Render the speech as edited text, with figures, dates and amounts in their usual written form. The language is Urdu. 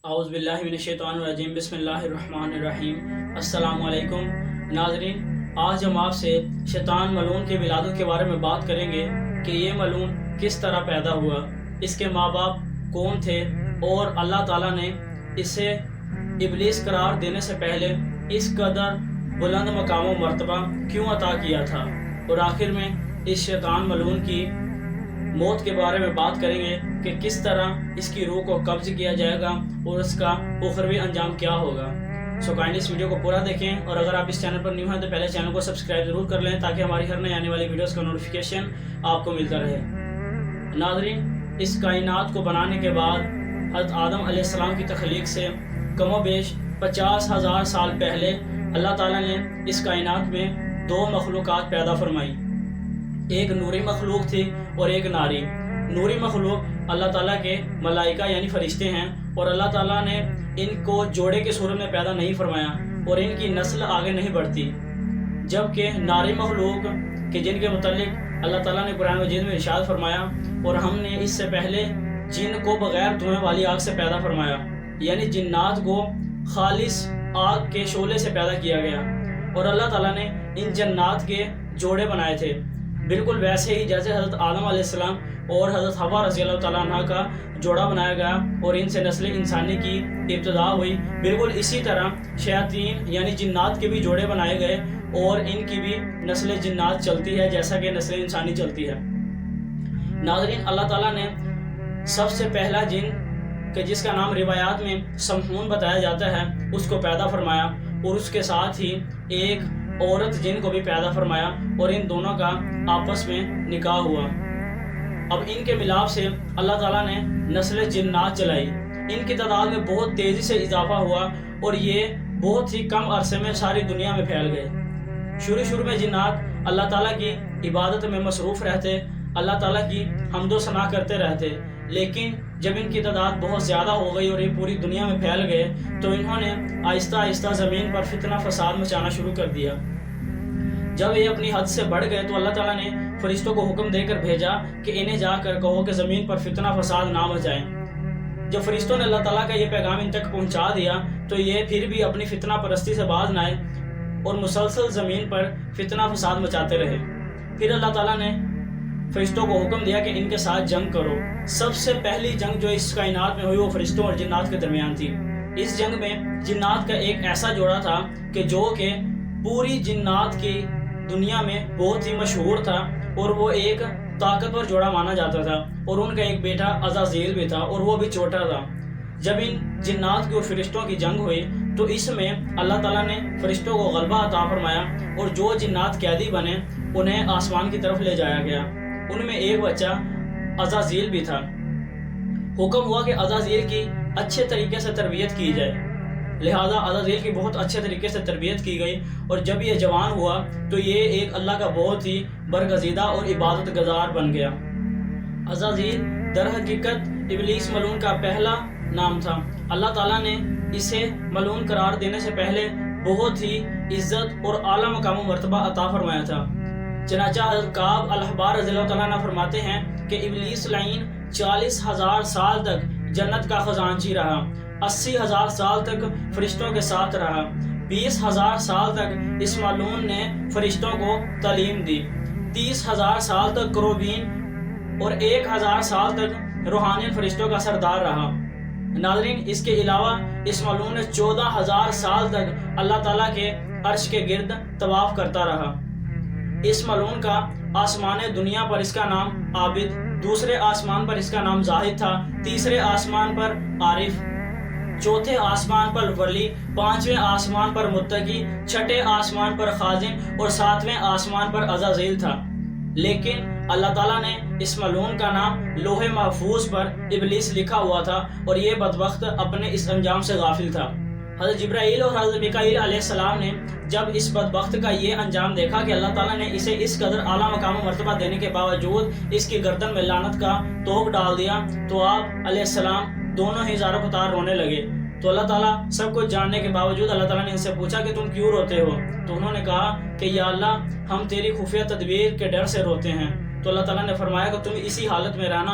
اعوذ باللہ من الشیطان الرجیم بسم اللہ الرحمن الرحیم۔ السلام علیکم ناظرین، آج ہم آپ سے شیطان ملعون کی ولادت کے بارے میں بات کریں گے کہ یہ ملعون کس طرح پیدا ہوا، اس کے ماں باپ کون تھے اور اللہ تعالیٰ نے اسے ابلیس قرار دینے سے پہلے اس قدر بلند مقام و مرتبہ کیوں عطا کیا تھا، اور آخر میں اس شیطان ملعون کی موت کے بارے میں بات کریں گے کہ کس طرح اس کی روح کو قبض کیا جائے گا اور اس کا اخروی انجام کیا ہوگا۔ سو کائنڈلی اس ویڈیو کو پورا دیکھیں، اور اگر آپ اس چینل پر نیو ہیں تو پہلے چینل کو سبسکرائب ضرور کر لیں تاکہ ہماری ہر نئی آنے والی ویڈیوز کا نوٹیفیکیشن آپ کو ملتا رہے۔ ناظرین، اس کائنات کو بنانے کے بعد حضرت آدم علیہ السلام کی تخلیق سے کم و بیش 50,000 سال پہلے اللہ تعالیٰ نے اس کائنات میں دو مخلوقات پیدا فرمائی، ایک نوری مخلوق تھی اور ایک ناری۔ نوری مخلوق اللہ تعالیٰ کے ملائکہ یعنی فرشتے ہیں، اور اللہ تعالیٰ نے ان کو جوڑے کے صورت میں پیدا نہیں فرمایا اور ان کی نسل آگے نہیں بڑھتی، جبکہ ناری مخلوق کہ جن کے متعلق اللہ تعالیٰ نے قرآن مجید میں ارشاد فرمایا، اور ہم نے اس سے پہلے جن کو بغیر دھویں والی آگ سے پیدا فرمایا، یعنی جنات کو خالص آگ کے شعلے سے پیدا کیا گیا، اور اللہ تعالیٰ نے ان جنات کے جوڑے بنائے تھے، بالکل ویسے ہی جیسے حضرت آدم علیہ السلام اور حضرت حوا رضی اللہ تعالیٰ عنہ کا جوڑا بنایا گیا اور ان سے نسل انسانی کی ابتدا ہوئی، بالکل اسی طرح شیاطین یعنی جنات کے بھی جوڑے بنائے گئے اور ان کی بھی نسل جنات چلتی ہے جیسا کہ نسل انسانی چلتی ہے۔ ناظرین، اللہ تعالیٰ نے سب سے پہلا جن کہ جس کا نام روایات میں سمحون بتایا جاتا ہے اس کو پیدا فرمایا، اور اس کے ساتھ ہی ایک عورت جن کو بھی پیدا فرمایا، اور ان دونوں کا آپس میں نکاح ہوا۔ اب ان کے ملاپ سے اللہ تعالیٰ نے نسل جنات چلائی، ان کی تعداد میں بہت تیزی سے اضافہ ہوا اور یہ بہت ہی کم عرصے میں ساری دنیا میں پھیل گئے۔ شروع میں جنات اللہ تعالیٰ کی عبادت میں مصروف رہتے، اللہ تعالیٰ کی حمد و ثنا کرتے رہتے، لیکن جب ان کی تعداد بہت زیادہ ہو گئی اور یہ پوری دنیا میں پھیل گئے تو انہوں نے آہستہ آہستہ زمین پر فتنہ فساد مچانا شروع کر دیا۔ جب یہ اپنی حد سے بڑھ گئے تو اللہ تعالیٰ نے فرشتوں کو حکم دے کر بھیجا کہ انہیں جا کر کہو کہ زمین پر فتنہ فساد نہ مچائیں۔ جب فرشتوں نے اللہ تعالیٰ کا یہ پیغام ان تک پہنچا دیا تو یہ پھر بھی اپنی فتنہ پرستی سے باز نہ آئے اور مسلسل زمین پر فتنہ فساد مچاتے رہے۔ پھر اللہ تعالیٰ نے فرشتوں کو حکم دیا کہ ان کے ساتھ جنگ کرو۔ سب سے پہلی جنگ جو اس کائنات میں ہوئی وہ فرشتوں اور جنات کے درمیان تھی۔ اس جنگ میں جنات کا ایک ایسا جوڑا تھا کہ جو کہ پوری جنات کی دنیا میں بہت ہی مشہور تھا، اور وہ ایک طاقتور جوڑا مانا جاتا تھا، اور ان کا ایک بیٹا عزازیل بھی تھا اور وہ بھی چھوٹا تھا۔ جب ان جنات کی اور فرشتوں کی جنگ ہوئی تو اس میں اللہ تعالیٰ نے فرشتوں کو غلبہ عطا فرمایا، اور جو جنات قیدی بنے انہیں آسمان کی طرف لے جایا گیا۔ ان میں ایک بچہ عزازیل بھی تھا۔ حکم ہوا کہ عزازیل کی اچھے طریقے سے تربیت کی جائے، لہذا عزازیل کی بہت اچھے طریقے سے تربیت کی گئی، اور جب یہ جوان ہوا تو یہ ایک اللہ کا بہت ہی برگزیدہ اور عبادت گزار بن گیا۔ عزازیل در حقیقت ابلیس ملعون کا پہلا نام تھا۔ اللہ تعالیٰ نے اسے ملعون قرار دینے سے پہلے بہت ہی عزت اور اعلیٰ مقام و مرتبہ عطا فرمایا تھا۔ چنانچہ حضرت کعب الاحبار رضی اللہ تعالیٰ عنہ فرماتے ہیں کہ ابلیس لعین 40,000 سال تک جنت کا خزانچی رہا، 80,000 سال تک فرشتوں کے ساتھ رہا، 20,000 سال تک اس ملعون نے فرشتوں کو تعلیم دی، 30,000 سال تک کروبین اور 1,000 سال تک روحانی فرشتوں کا سردار رہا۔ ناظرین، اس کے علاوہ اس ملعون نے 14,000 سال تک اللہ تعالیٰ کے عرش کے گرد طواف کرتا رہا۔ اس ملعون کا آسمان دنیا پر اس کا نام عابد، دوسرے آسمان پر اس کا نام زاہد تھا، تیسرے آسمان پر عارف، چوتھے آسمان پر ولی، پانچویں آسمان پر متقی، چھٹے آسمان پر خازن اور ساتویں آسمان پر عزازیل تھا۔ لیکن اللہ تعالیٰ نے اس ملعون کا نام لوح محفوظ پر ابلیس لکھا ہوا تھا، اور یہ بدبخت اپنے اس انجام سے غافل تھا۔ حضرت جبرائیل اور حضرت میکائیل علیہ السلام نے جب اس بدبخت کا یہ انجام دیکھا کہ اللہ تعالیٰ نے اسے اس قدر اعلیٰ مقام و مرتبہ دینے کے باوجود اس کی گردن میں لعنت کا توق ڈال دیا، تو آپ علیہ السلام دونوں ہی زار و قطار رونے لگے۔ تو اللہ تعالیٰ سب کچھ جاننے کے باوجود اللہ تعالیٰ نے ان سے پوچھا کہ تم کیوں روتے ہو؟ تو انہوں نے کہا کہ یا اللہ، ہم تیری خفیہ تدبیر کے ڈر سے روتے ہیں۔ تو اللہ تعالیٰ نے فرمایا کہ تم اسی حالت میں رہنا